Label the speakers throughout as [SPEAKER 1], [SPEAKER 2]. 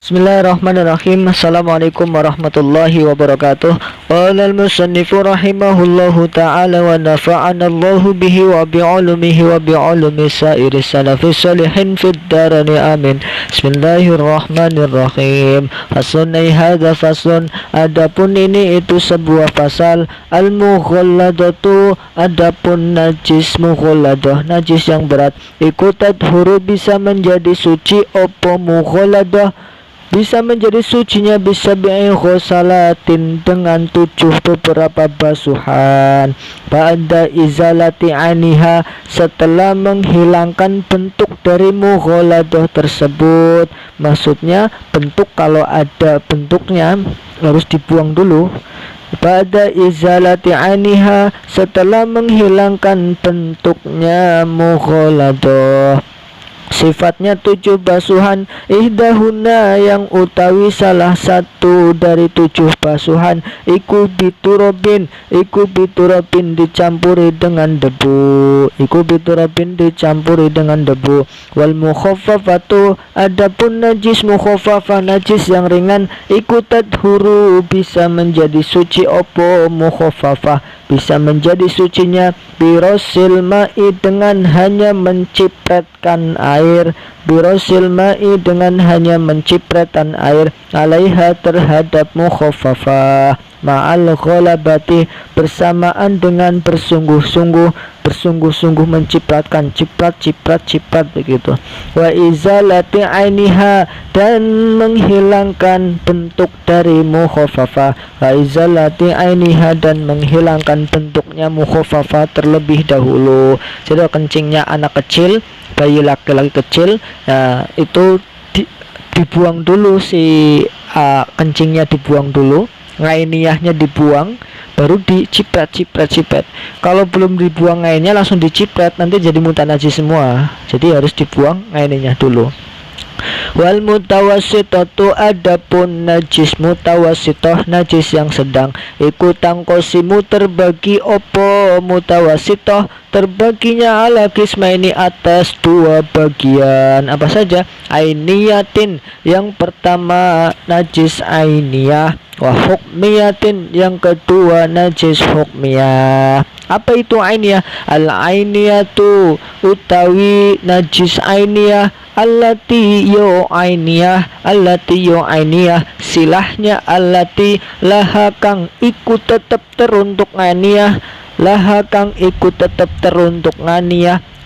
[SPEAKER 1] Bismillahirrahmanirrahim. Assalamualaikum warahmatullahi wabarakatuh. Qala al-musannifu rahimahullahu ta'ala wa nafa'ana Allahu bihi wa bi'ulumihi wa bi'ulumi sa'iri salafi salihin fid darani amin. Bismillahirrahmanirrahim. Faslun hadza faslun, adapun ini itu sebuah pasal. Al-mughalladatu, adapun najis mughalladah, najis yang berat. Ikutat huru bisa menjadi suci opo mughalladah, bisa menjadi sucinya bisa bi'ghusalatin dengan 7 beberapa basuhan. Ba'da izalati aniha, setelah menghilangkan bentuk dari mughalladah tersebut. Maksudnya bentuk, kalau ada bentuknya harus dibuang dulu. Ba'da izalati aniha, setelah menghilangkan bentuknya mughalladah. Sifatnya 7 basuhan. Ihdahuna, yang utawi salah satu dari 7 basuhan. Iku biturobin dicampuri dengan debu. Dicampuri dengan debu. Wal mukhaffafatu, adapun najis mukhaffafah, najis yang ringan. Iku tadhuru, bisa menjadi suci opo mukhaffafah, bisa menjadi sucinya birosil ma'i, dengan hanya mencipratkan air. Birosil ma'i, dengan hanya mencipratkan air. Alaiha, terhadap mukhaffafah. Ma'al ghalabati, bersamaan dengan bersungguh-sungguh mencipratkan, ciprat begitu. Wa izalati ainiha, dan menghilangkan bentuk dari mukhaffafah. Wa izalati ainiha, dan menghilangkan bentuknya mukhaffafah terlebih dahulu. Jadi kencingnya anak kecil, bayi laki-laki kecil, itu dibuang dulu, kencingnya dibuang dulu, ngainiyahnya dibuang, baru diciprat. Kalau belum dibuang ngainnya langsung diciprat, nanti jadi mutan najis semua. Jadi harus dibuang ngainiyah dulu. Wal mutawassitatu, adapun najis mutawassithah, najis yang sedang. Iku tangkosimu, terbagi opo mutawassithah, terbaginya ala qismaini, atas 2 bagian. Apa saja? Ainiyatin, yang pertama najis ainiyah. Wa hukmiyatin, yang kedua najis hukmiyah. Apa itu ainiyah? Al ainiyatu, utawi najis ainiyah. Allati yo ainiyah, silahnya allati, laha kang iku tetep teruntuk nganiyah,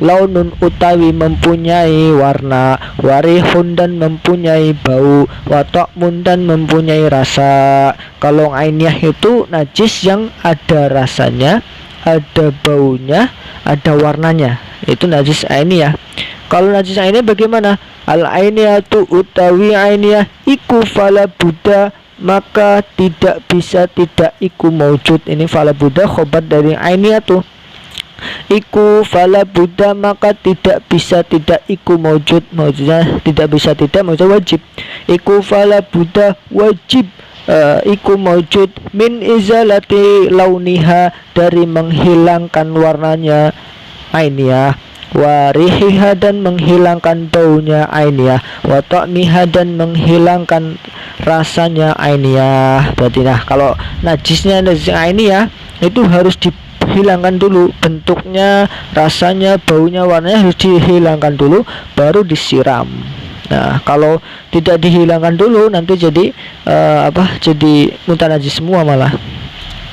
[SPEAKER 1] launun utawi mempunyai warna, warihun dan mempunyai bau, watokmun dan mempunyai rasa. Kalau ainiyah itu najis yang ada rasanya, ada baunya, ada warnanya, itu najis ainiyah. Kalau najis ainiyah bagaimana? Al ainiyatu, utawi ainiyah, iku fala buddha, maka tidak bisa tidak iku maujud. Ini fala buddha khobar dari ainiyatu. Iku fala buddha, maka tidak bisa tidak iku maujud. Maujudnya tidak bisa tidak, maujud wajib. Iku fala buddha, wajib iku maujud min izalati launiha, dari menghilangkan warnanya ainiyah. Warihiha, dan menghilangkan baunya ainiyah. Wa ta'miha, dan menghilangkan rasanya ainiyah. Berarti kalau najisnya najis ainiyah itu harus dihilangkan dulu bentuknya, rasanya, baunya, warnanya harus dihilangkan dulu, baru disiram. Nah, kalau tidak dihilangkan dulu nanti jadi jadi mutan najis semua malah.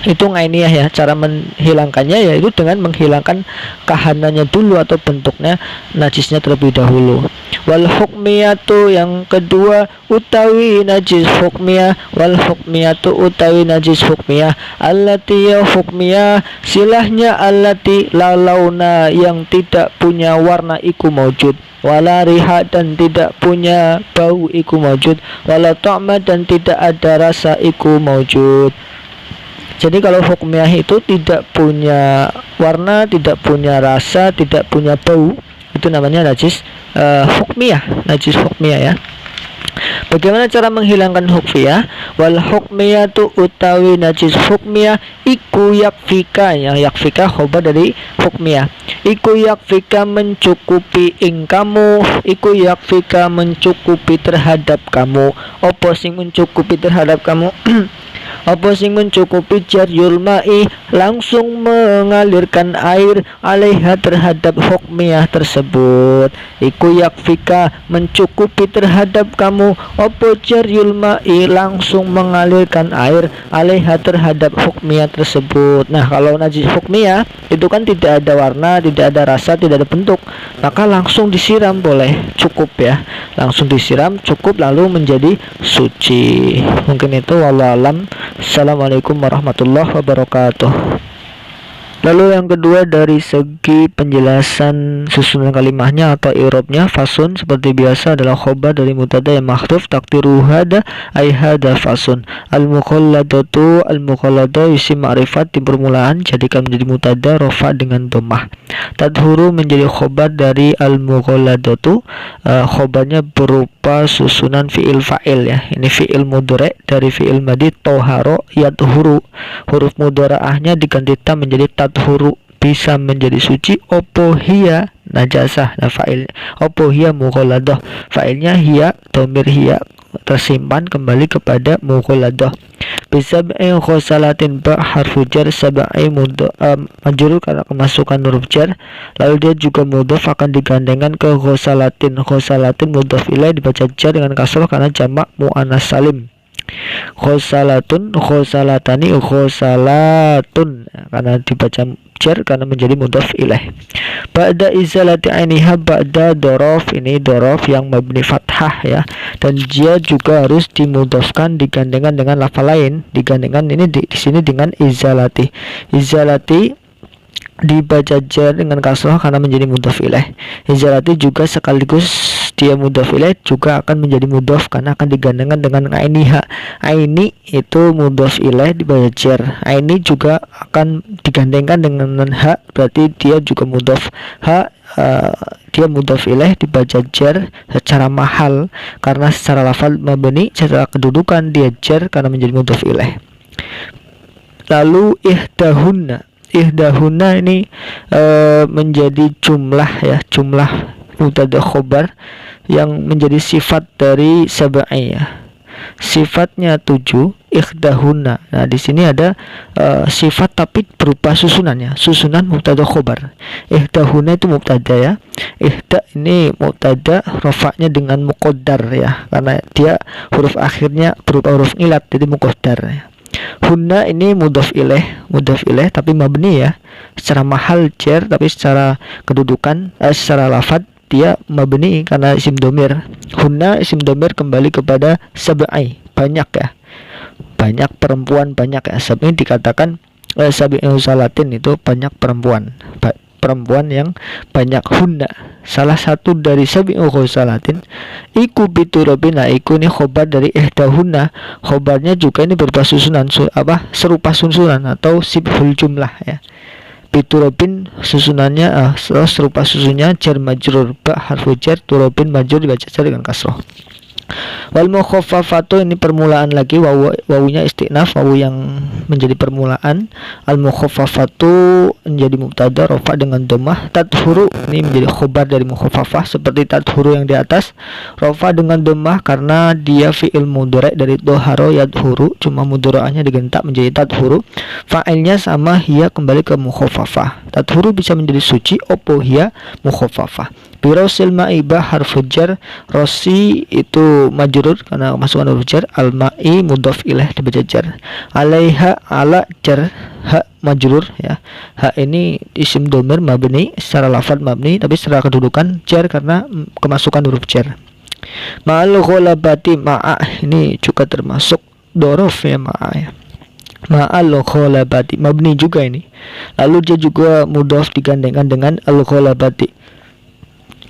[SPEAKER 1] Itu ainiyah ya. Cara menghilangkannya yaitu dengan menghilangkan kahanannya dulu atau bentuknya najisnya terlebih dahulu. Wal hukmiyatu, yang kedua utawi najis hukmiyah. Wal hukmiyatu, utawi najis hukmiyah. Allati ya hukmiyah, silahnya allati lalauna, yang tidak punya warna iku maujud. Wala riha, dan tidak punya bau iku maujud. Wala ta'ma, dan tidak ada rasa iku maujud. Jadi kalau hukmiyah itu tidak punya warna, tidak punya rasa, tidak punya bau, itu namanya najis hukmiyah, ya. Bagaimana cara menghilangkan hukmiyah? Wal hukmiyatu utawi najis hukmiyah iku yakfika, ya yakfika khobar dari hukmiyah, iku yakfika mencukupi ing kamu, iku yakfika mencukupi terhadap kamu. Apa sing mencukupi terhadap kamu? Apa sing mencukupi? Jaryul ma'i langsung mengalirkan air alaiha terhadap hukmiyah tersebut. Iku yakfika mencukupi terhadap kamu. Apa jaryul ma'i langsung mengalirkan air alaiha terhadap hukmiyah tersebut. Nah, kalau najis hukmiyah itu kan tidak ada warna, tidak ada rasa, tidak ada bentuk, maka langsung disiram boleh, cukup ya. Langsung disiram cukup lalu menjadi suci. Mungkin itu, wallahu alam. Assalamualaikum warahmatullahi wabarakatuh. Lalu yang kedua dari segi penjelasan susunan kalimahnya atau i'rabnya, fasun seperti biasa adalah khobar dari mubtada yang mahdhuf takdiru hada ay hada fasun. Al-mukhalladatu al-mukhalladah isim ma'rifat di permulaan jadikan menjadi mubtada rafa dengan dhammah. Tadhuru menjadi khobar dari al-mukhalladatu, khobarnya berupa susunan fi'il fa'il ya. Ini fi'il mudhari dari fi'il madhi toharo yadhuru. Huruf mudharaahnya diganti ta menjadi tadhuru, bisa menjadi suci. Opo hiya najasah, nah fa'il opo hiya mukhalladah, fa'ilnya hiya, dhamir hiya tersimpan kembali kepada mukhalladah. Bisab'i khosalatin ba harfu jar, sab'i majrur karena kemasukan huruf jar, lalu dia juga mudhaf akan digandengkan ke khosalatin. Khosalatin mudhaf ilaih dibaca jar dengan kasrah karena jamak muannas salim. Khosalatun, khosalatani, khosalatun karena dibaca jar karena menjadi mudhaf ilaih. Ba'da izalati ainiha, ba'da dorof, ini dorof yang mabni fathah ya, dan dia juga harus dimudhafkan digandengkan dengan lafal lain. Digandengkan ini di sini dengan izalati. Izalati dibaca jar dengan kasrah karena menjadi mudhaf ilaih. Izalati juga sekaligus dia mudhaf ilaih juga akan menjadi mudhaf karena akan digandengkan dengan ainiha. Aini itu mudhaf ilaih dibaca jar. Aini juga akan digandengkan dengan ha, berarti dia juga mudhaf. Ha dia mudhaf ilaih dibaca jar secara mahal karena secara lafal mabni, secara kedudukan dia jar karena menjadi mudhaf ilaih. Lalu ihdahunna ini menjadi jumlah ya, jumlah mubtada khobar yang menjadi sifat dari sab'i ya. Sifatnya 7, ihdahunna. Nah, di sini ada sifat tapi berupa susunannya, susunan mubtada khobar. Ihdahunna itu mubtada ya. Ihda ini mubtada, rafa'nya dengan muqaddar ya, karena dia huruf akhirnya berupa huruf ilat jadi muqaddar ya. Hunna ini mudhaf ilaih tapi mabni ya, secara mahal jar, tapi secara kedudukan secara lafad dia mabni karena isim domir. Hunna isim domir kembali kepada sab'i, banyak ya, banyak perempuan, banyak ya. Sab'i dikatakan sab'i'u salatin itu banyak perempuan, perempuan yang banyak. Hunna salah satu dari sab'i'u salatin. Iku biturabina, iku ini khobar dari ihdahunna, khobarnya juga ini berupa susunan serupa susunan atau sibhul jumlah ya. Biturabin susunannya serupa susunnya jar majrur, ba harfu jar, turabin majrur dibaca jar dengan kasroh. Wal mukhaffafatu ini permulaan lagi, wawunya istinaf, wawu yang menjadi permulaan. Al mukhaffafatu menjadi mubtada rafa dengan dhammah. Tadhuru ini menjadi khobar dari mukhaffafah seperti tadhuru yang di atas, rafa dengan dhammah karena dia fi'il mudhari dari dhahara yadhuru, cuma mudharaahnya digentak menjadi tadhuru. Fa'ilnya sama, hiya kembali ke mukhaffafah. Tadhuru bisa menjadi suci, opo hiya mukhaffafah. Birosil ma'ibah harfu jar, rosi itu majrur karena masukan huruf jar, al ma'i mudhaf ilaih dibaca jar. Alaiha ala jar, ha majrur ya. Ha ini isim dhamir mabni, secara lafaz mabni tapi secara kedudukan jar karena kemasukan huruf jar. Ma'al ghalabati, ma'a ini juga termasuk dorof ya, ma'a ya. Ma'al ghalabati mabni juga ini. Lalu dia juga mudhaf digandengkan dengan al ghalabati.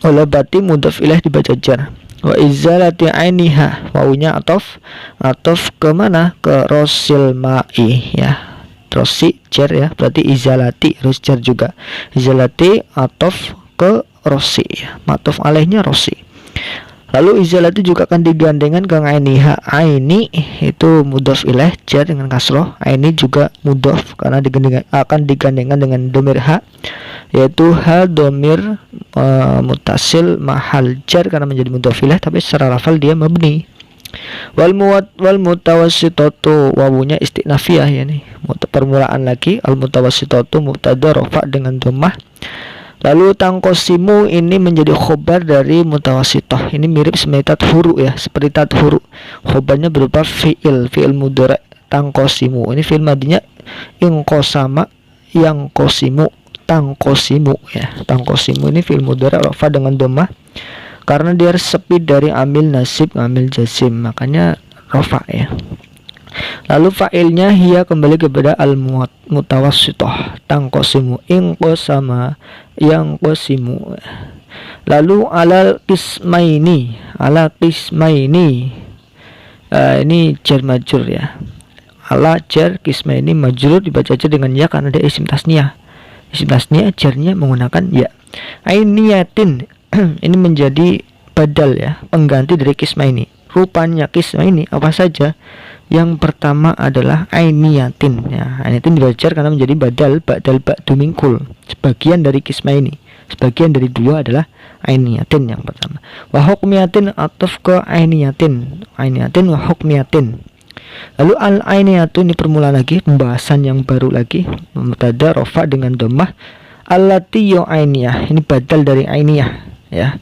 [SPEAKER 1] Ghalabati mudhaf ilaih dibaca jar. Wa izalati ainiha, wawunya atof ke mana? Ke rosil ma'i ya. Rosi jar ya, berarti izalati harus jar juga. Izalati atof ke rosi ya, matof alaihnya rosi. Lalu izalah itu juga akan digandengkan ke ainiha. Aini itu mudhof ilaih jar dengan kasroh. Aini juga mudhof karena akan digandengkan dengan domir ha, yaitu ha domir mutasil mahal jar karena menjadi mudhof ilaih, tapi secara lafal dia mabni. Wal mutawassitatu wawunya istinafiyah ya nih. Permulaan lagi. Al mutawassitatu mubtada rafa dengan dhammah. Lalu tangkosimu ini menjadi khobar dari mutawassithah. Ini mirip seperti tathuru ya, seperti tathuru. Khobarnya berupa fi'il mudhari' tangkosimu. Ini fi'il madinya ingqosama yang kosimu, tangkosimu ya. Tangkosimu ini fi'il mudhari' rafa dengan dhammah karena dia sepi dari amil nasib, amil jazim, makanya rafa ya. Lalu fa'ilnya hiya kembali kepada al mutawassithah, tangkosimu, ingqosama yang qasimu. Lalu ala qismaini ini jar majrur ya. Ala jar qismaini majrur dibaca aja dengan ya karena ada isim tasniyah. Isim tasniyah jarnya menggunakan ya. Ainiyatin ini menjadi badal ya, pengganti dari qismaini. Rupanya qismaini apa saja? Yang pertama adalah ainiyatin ya. Ainiyatin dibaca karena menjadi badal ba'du mingkul, sebagian dari qismaini. Sebagian dari dua adalah ainiyatin yang pertama. Wa hukmiyatin ataf ke ainiyatin wa hukmiyatin. Lalu al ainiyatu ini permulaan lagi, pembahasan yang baru lagi, mubtada rafa dengan dhammah. Allati ainiyah ini badal dari ainiyah ya.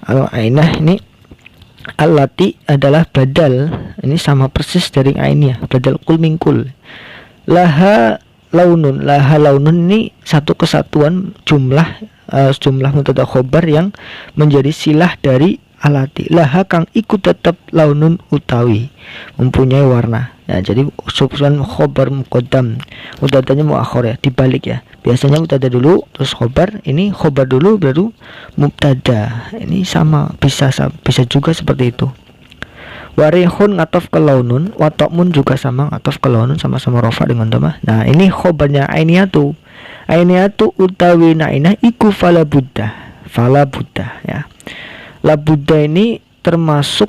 [SPEAKER 1] Al ainah ini allati adalah badal, ini sama persis dari ainiyah, badal kul mingkul. Laha launun ini satu kesatuan jumlah mubtada khobar yang menjadi silah dari alati. Laha kang ikut tetap launun utawi mempunyai warna ya. Jadi susunan khobar muqaddam, mubtadanya muakhir ya, dibalik ya. Biasanya mubtada dulu terus khobar, ini khobar dulu baru mubtada. Ini sama, bisa juga seperti itu. Warihun ngatof ke launun, watokmun juga sama ngatof ke launun, sama-sama rafa dengan dhammah. Nah, ini khobarnya ainiyatu utawi nainah iku fala buddha ya. La buddha ini termasuk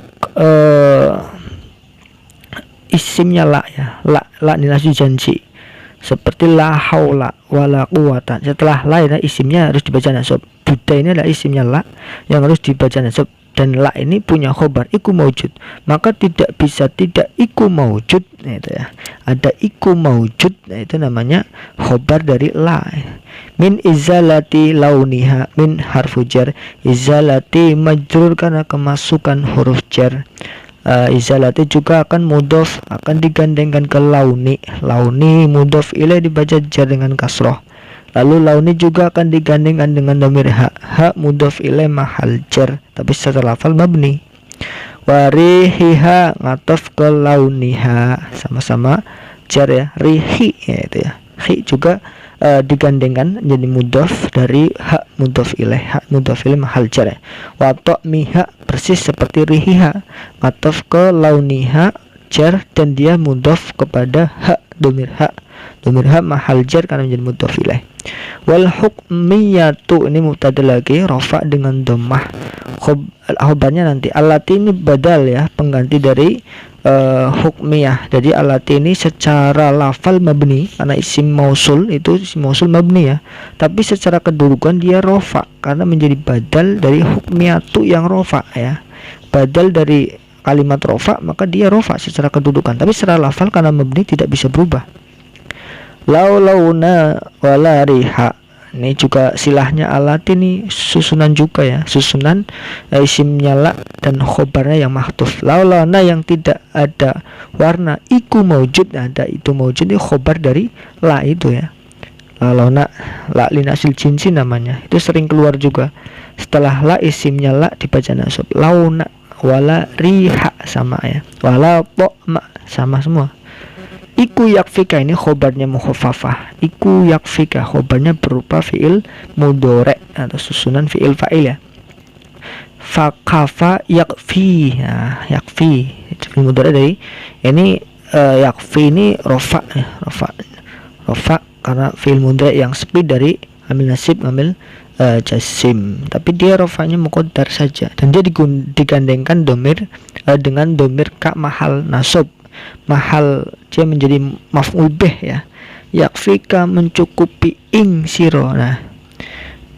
[SPEAKER 1] isimnya la ya. La nilai janji. Seperti la haula wala quwata. Setelah la ya, isimnya harus dibaca nasab. Buddha ini adalah isimnya la yang harus dibaca nasab, dan la ini punya khobar iku maujud. Maka tidak bisa tidak iku maujud nah, itu ya. Ada iku maujud, nah, itu namanya khobar dari la. Min izalati launiha, min harfu jar. Izalati majrur karena kemasukan huruf jar. Izalati juga akan mudhof, akan digandengkan ke launi mudhof ilaih dibaca jar dengan kasroh. Lalu launi juga akan digandengkan dengan dhamir ha mudhof ilaih mahal jar, tapi secara lafal mabni. Warihiha ngatof ke launiha, sama-sama jar ya, rihi ya itu ya. Hi juga digandengkan jadi mudhof dari hak mudhof ilaih mahal jar ya. Wa ta'miha persis seperti rihiha, ngatof ke launiha jar dan dia mudhof kepada hak domir hak mahal jar karena menjadi mudhof ilaih. Wal hukmiyatu ini mubtada lagi rafa dengan dhammah. Khobarnya nanti allati ini badal ya, pengganti dari hukmiyah. Jadi allati ini secara lafal mabni karena isim mausul, itu isim mausul mabni ya, tapi secara kedudukan dia rafa karena menjadi badal dari hukmiyatu yang rafa ya. Badal dari kalimat rafa maka dia rafa secara kedudukan, tapi secara lafal karena mabni tidak bisa berubah. Launa wala riha, ini juga silahnya alat ini susunan juga ya, susunan isimnya la dan khobarnya yang mahdhuf. Launa yang tidak ada warna iku maujud, ada itu maujud ini khobar dari la itu ya. Launa la linasil jinsi namanya, itu sering keluar juga setelah la isimnya la dibaca nasab. Launa wala riha sama ya, wala ma sama semua. Iku yakfika ini khobarnya mukhaffafah. Iku yakfika khobarnya berupa fi'il mudhari atau susunan fi'il fa'il ya. Fakafa yakfi ya, yakfi fi'il mudhari dari ini yakfi ini rofa ya, rofa karena fi'il mudhari yang sepi dari amil nasib, amil jasim, tapi dia rofanya muqaddar saja, dan dia digandengkan domir dengan domir ka mahal nasab. Mahal dia menjadi maf'ul bih ya. Yakfika mencukupi ing siro. Nah,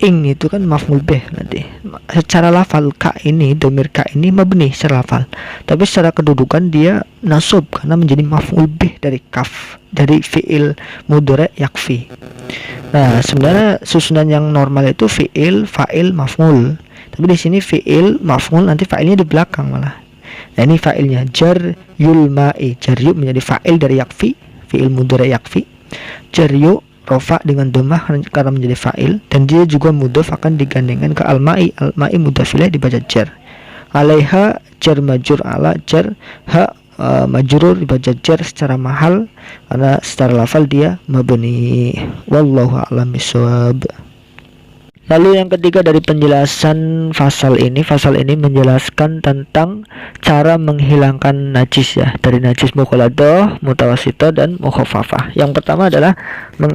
[SPEAKER 1] ing itu kan maf'ul bih nanti. Secara lafal ka ini, domir ka ini mabni secara lafal, tapi secara kedudukan dia nasab karena menjadi maf'ul bih dari kaf, dari fi'il mudhari yakfi. Nah, sebenarnya susunan yang normal itu fi'il, fa'il, maf'ul. Tapi di sini fi'il, maf'ul, nanti fa'ilnya di belakang malah. Nah, ini fa'ilnya jar yul ma'i. Jar yu menjadi fa'il dari yakfi, fi'il mudhari yakfi. Jar yu rofa dengan dhammah karena menjadi fa'il, dan dia juga mudhaf akan digandengkan ke al-ma'i. Al-ma'i mudhaf ilaih dibaca jar. Alaiha jar majur, ala jar ha majrur dibaca jar secara mahal karena secara lafal dia mabni. Wallahu a'lam bishawab. Lalu yang ketiga dari penjelasan fasal ini menjelaskan tentang cara menghilangkan najis ya, dari najis mughaladah, mutawassithah, dan mukhaffafah. Yang pertama adalah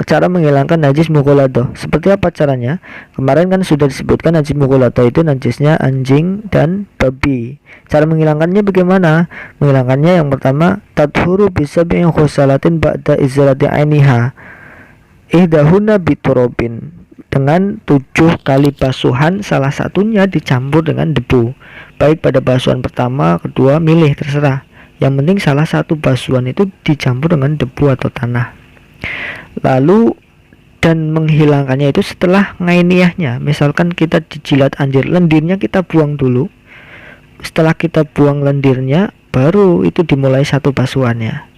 [SPEAKER 1] cara menghilangkan najis mughaladah. Seperti apa caranya? Kemarin kan sudah disebutkan najis mughaladah itu najisnya anjing dan babi. Cara menghilangkannya bagaimana? Menghilangkannya yang pertama, tadhuru bisab'i khusalatin ba'da izalati ainiha. Ihdahuna biturabin, dengan 7 kali basuhan, salah satunya dicampur dengan debu, baik pada basuhan pertama, kedua, milih terserah, yang penting salah satu basuhan itu dicampur dengan debu atau tanah. Lalu dan menghilangkannya itu setelah ngainiyahnya. Misalkan kita dijilat anjir, lendirnya kita buang dulu. Setelah kita buang lendirnya, baru itu dimulai satu basuhannya.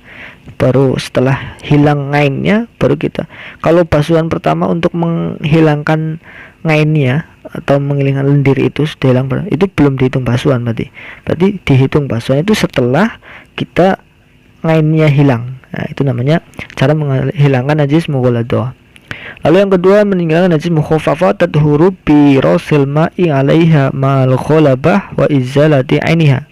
[SPEAKER 1] Baru setelah hilang ngainnya, baru kita, kalau basuhan pertama untuk menghilangkan ngainnya atau menghilangkan lendir itu sudah hilang, itu belum dihitung basuhan. Berarti dihitung basuhan itu setelah kita ngainnya hilang. Nah, itu namanya cara menghilangkan najis mughaladah. Lalu yang kedua, meninggalkan najis mukhaffafah, tadhuru bi rasil ma'i 'alaiha ma'al khalabah wa izalati 'ainiha.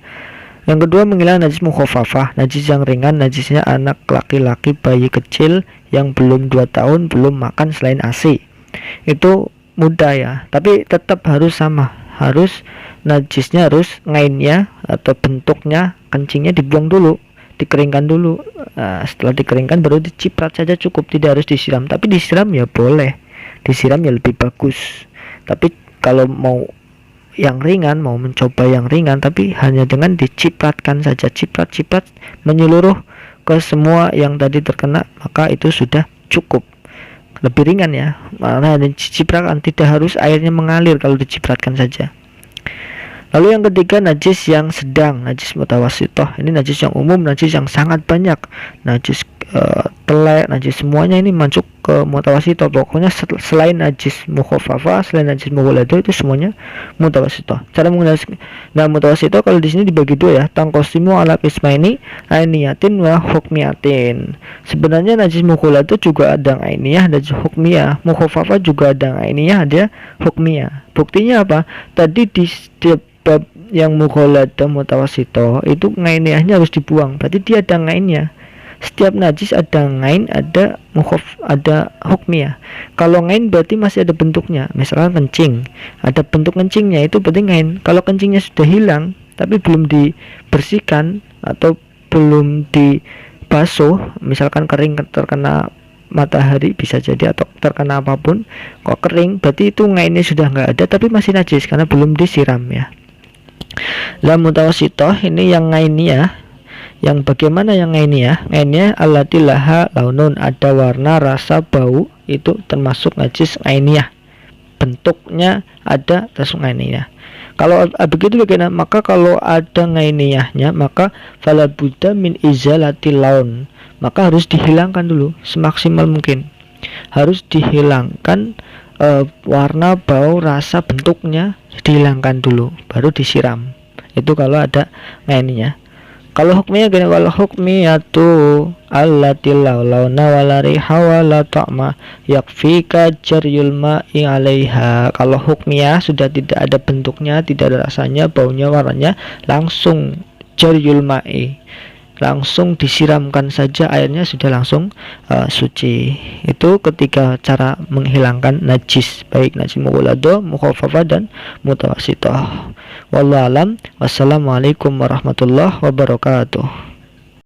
[SPEAKER 1] Yang kedua, menghilangkan najis mukhaffafah, najis yang ringan, najisnya anak laki-laki, bayi kecil yang belum 2 tahun, belum makan selain ASI. Itu mudah ya, tapi tetap harus sama, harus najisnya harus ngainnya atau bentuknya, kencingnya dibuang dulu, dikeringkan dulu. Nah, setelah dikeringkan baru diciprat saja cukup, tidak harus disiram. Tapi disiram ya boleh, disiram ya lebih bagus. Tapi kalau mau yang ringan, mau mencoba yang ringan, tapi hanya dengan dicipratkan saja, ciprat menyeluruh ke semua yang tadi terkena, maka itu sudah cukup, lebih ringan ya, karena dicipratkan, tidak harus airnya mengalir kalau dicipratkan saja. Lalu yang ketiga, najis yang sedang, najis mutawassithah. Ini najis yang umum, najis yang sangat banyak, najis telek, najis semuanya ini masuk ke mutawassithah. Pokoknya selain najis mukhaffafah, selain najis mughaladah, itu semuanya mutawassithah. Cara menggunakan mutawassithah kalau di sini dibagi dua ya, tangqasimu ala qismaini, ainiyatin wa hukmiyatin. Sebenarnya najis mughaladah juga ada ainiyah, ada hukmiyah. Mukhaffafah juga ada ainiyah, ada hukmiyah. Buktinya apa? Tadi di setiap bab yang mughaladah mutawassithah itu ngainiyahnya harus dibuang, berarti dia ada ngainnya. Setiap najis ada ngain, ada ada hukmiyah. Kalau ngain berarti masih ada bentuknya. Misalkan kencing, ada bentuk kencingnya, itu berarti ngain. Kalau kencingnya sudah hilang tapi belum dibersihkan atau belum dibasuh, misalkan kering terkena matahari bisa jadi, atau terkena apapun kok kering, berarti itu ngainnya sudah nggak ada tapi masih najis karena belum disiram ya. Lah mutawassithah ini yang ngainiyah. Yang bagaimana yang ngainiyah? Ngainiyah allati laha launun, ada warna, rasa, bau, itu termasuk najis ngainiyah. Bentuknya ada, termasuk ngainiyah. Kalau begitu bagaimana? Maka kalau ada ngainiyahnya, maka fala budda min izalati laun, maka harus dihilangkan dulu semaksimal mungkin. Harus dihilangkan warna, bau, rasa, bentuknya dihilangkan dulu, baru disiram. Itu kalau ada ngainiyah. Kalau hukmiyah gini, kalau hukmiyatu allati launa wala riha wala ta'ma yakfika jaryul ma'i 'alaiha. Kalau hukmiyah sudah tidak ada bentuknya, tidak ada rasanya, baunya, warnanya, langsung jaryul ma'i, langsung disiramkan saja airnya sudah langsung suci. Itu ketiga cara menghilangkan najis, baik najis mughalladhah, mukhaffafah dan mutawassithah. Wallahu alam. Wassalamualaikum warahmatullahi wabarakatuh.